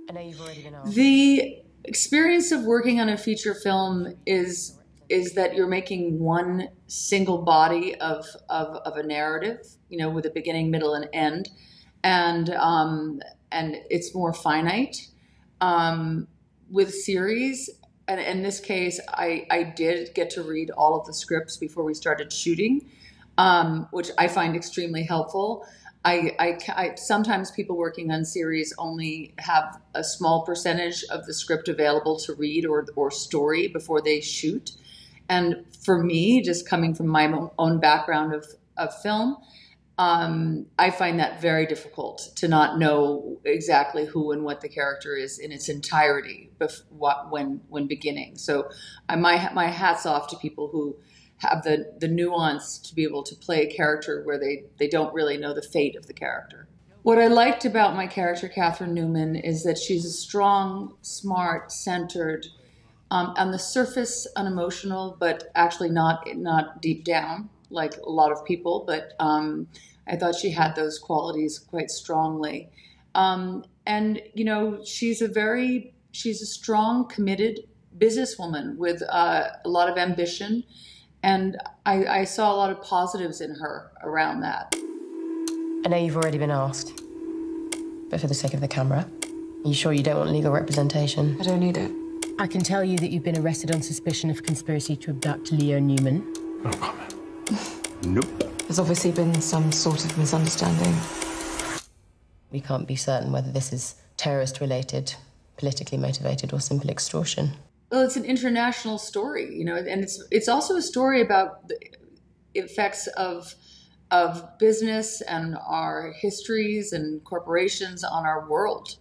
I know you've already been asked. The experience of working on a feature film is that you're making one single body of a narrative, you know, with a beginning, middle, and end, and it's more finite. With series, and in this case, I did get to read all of the scripts before we started shooting, which I find extremely helpful. I sometimes people working on series only have a small percentage of the script available to read or story before they shoot. And for me, just coming from my own background of film, I find that very difficult to not know exactly who and what the character is in its entirety when beginning. So my hat's off to people who have the nuance to be able to play a character where they don't really know the fate of the character. What I liked about my character, Katherine Newman, is that she's a strong, smart, centered, on the surface unemotional, but actually not deep down like a lot of people. But I thought she had those qualities quite strongly. And you know, she's a strong, committed businesswoman with a lot of ambition. And I saw a lot of positives in her around that. I know you've already been asked, but for the sake of the camera, are you sure you don't want legal representation? I don't need it. I can tell you that you've been arrested on suspicion of conspiracy to abduct Leo Newman. No comment. Nope. There's obviously been some sort of misunderstanding. We can't be certain whether this is terrorist-related, politically motivated, or simple extortion. Well, it's an international story, you know, and it's also a story about the effects of business and our histories and corporations on our world.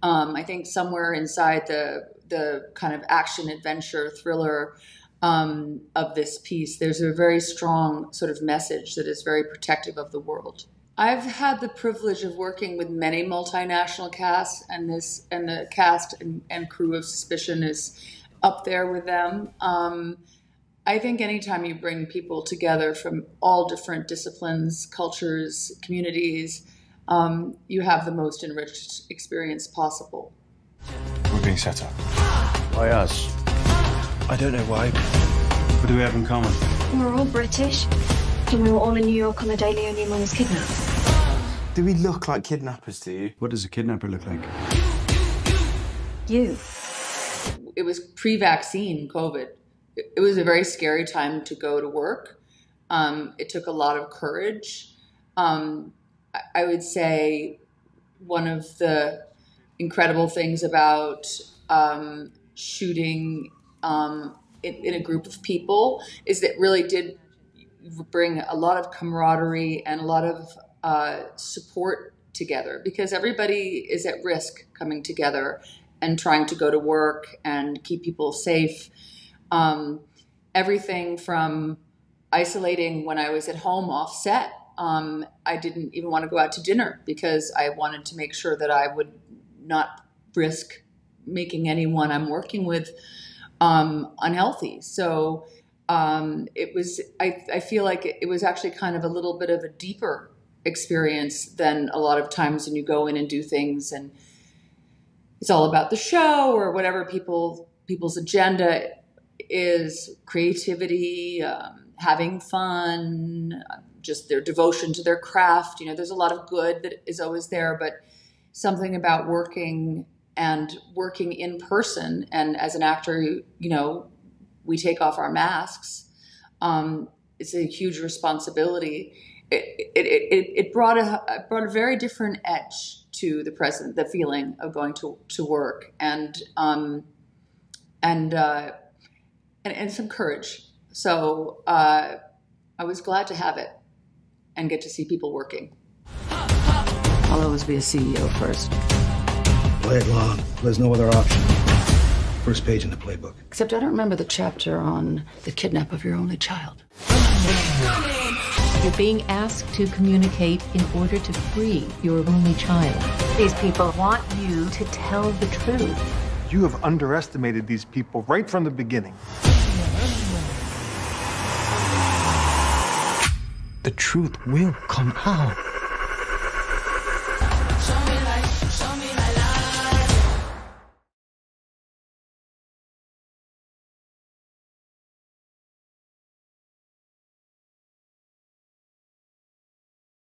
I think somewhere inside the kind of action, adventure, thriller of this piece, there's a very strong sort of message that is very protective of the world. I've had the privilege of working with many multinational casts, and the cast and crew of Suspicion is up there with them. I think anytime you bring people together from all different disciplines, cultures, communities, you have the most enriched experience possible. We're being set up. By us. I don't know why. What do we have in common? We're all British, and we were all in New York on the day Leo Newman was kidnapped. Do we look like kidnappers to you? What does a kidnapper look like? You. It was pre-vaccine COVID. It was a very scary time to go to work. It took a lot of courage. I would say one of the incredible things about shooting in a group of people is that really did bring a lot of camaraderie and a lot of support together, because everybody is at risk coming together and trying to go to work and keep people safe. Everything from isolating when I was at home off set. I didn't even want to go out to dinner because I wanted to make sure that I would not risk making anyone I'm working with unhealthy. So I feel like it was actually kind of a little bit of a deeper experience than a lot of times when you go in and do things and it's all about the show or whatever people's agenda is, creativity, having fun, just their devotion to their craft. You know, there's a lot of good that is always there, but something about working in person. And as an actor, you know, we take off our masks. It's a huge responsibility. It brought a very different edge to the feeling of going to work and some courage. So I was glad to have it and get to see people working. I'll always be a CEO first. Play it long. There's no other option. First page in the playbook. Except I don't remember the chapter on the kidnap of your only child. You're being asked to communicate in order to free your only child. These people want you to tell the truth. You have underestimated these people right from the beginning. The truth will come out.